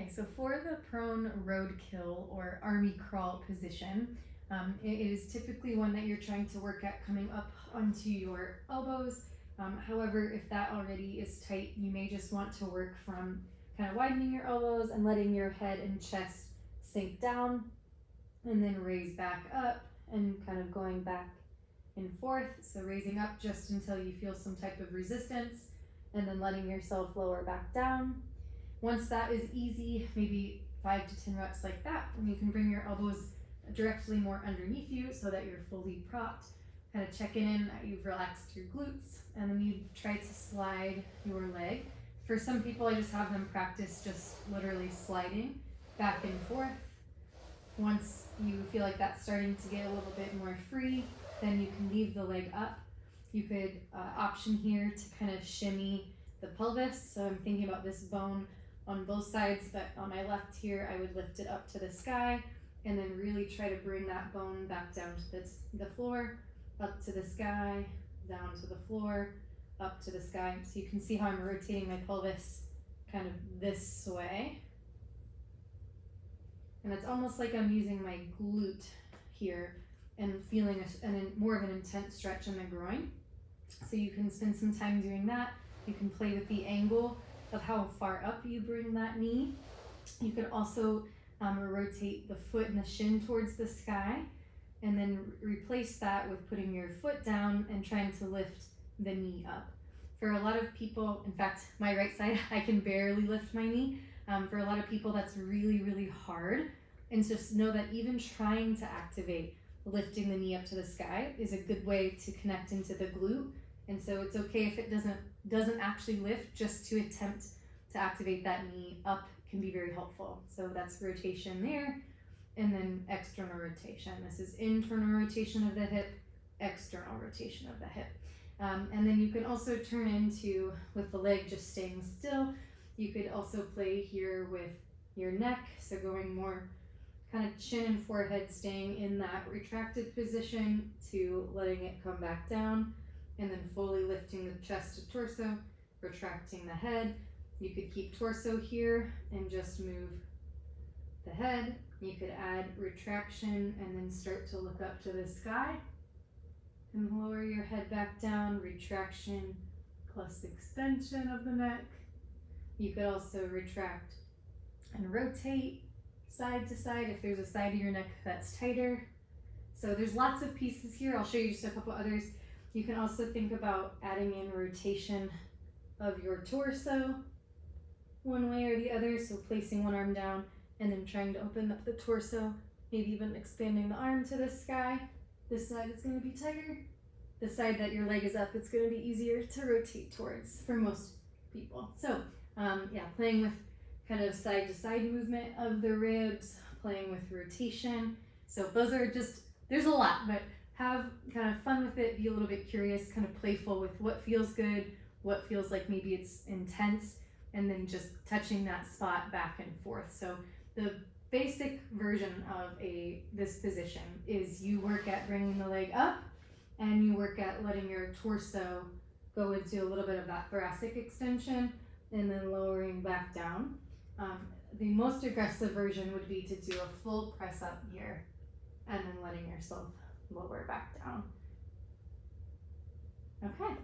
Okay, so for the prone roadkill or army crawl position, it is typically one that you're trying to work at coming up onto your elbows. However, if that already is tight, you may just want to work from kind of widening your elbows and letting your head and chest sink down and then raise back up and kind of going back and forth. So raising up just until you feel some type of resistance and then letting yourself lower back down. Once that is easy, maybe 5 to 10 reps like that, and you can bring your elbows directly more underneath you so that you're fully propped. Kind of checking in that you've relaxed your glutes, and then you try to slide your leg. For some people, I just have them practice just literally sliding back and forth. Once you feel like that's starting to get a little bit more free, then you can leave the leg up. You could option here to kind of shimmy the pelvis. So I'm thinking about this bone on both sides, but on my left here, I would lift it up to the sky and then really try to bring that bone back down to the floor, up to the sky, down to the floor, up to the sky. So you can see how I'm rotating my pelvis kind of this way. And it's almost like I'm using my glute here and feeling more of an intense stretch in the groin. So you can spend some time doing that. You can play with the angle of how far up you bring that knee. You could also rotate the foot and the shin towards the sky, and then replace that with putting your foot down and trying to lift the knee up. For a lot of people, in fact, my right side, I can barely lift my knee. For a lot of people, that's really, really hard. And just know that even trying to activate lifting the knee up to the sky is a good way to connect into the glute. And so it's okay if it doesn't actually lift, just to attempt to activate that knee up can be very helpful. So that's rotation there, and then external rotation. This is internal rotation of the hip, external rotation of the hip. And then you can also turn into, with the leg just staying still, you could also play here with your neck. So going more kind of chin and forehead, staying in that retracted position to letting it come back down, and then fully lifting the chest to torso, retracting the head. You could keep torso here and just move the head. You could add retraction and then start to look up to the sky and lower your head back down, retraction plus extension of the neck. You could also retract and rotate side to side if there's a side of your neck that's tighter. So there's lots of pieces here. I'll show you just a couple others. You can also think about adding in rotation of your torso one way or the other. So placing one arm down and then trying to open up the torso, maybe even expanding the arm to the sky. This side is going to be tighter. The side that your leg is up, it's going to be easier to rotate towards for most people. So yeah, playing with kind of side to side movement of the ribs, playing with rotation. So those are just, there's a lot, but have kind of fun with it, be a little bit curious, kind of playful with what feels good, what feels like maybe it's intense, and then just touching that spot back and forth. So the basic version of this position is you work at bringing the leg up, and you work at letting your torso go into a little bit of that thoracic extension, and then lowering back down. The most aggressive version would be to do a full press up here, and then letting yourself lower back down. Okay.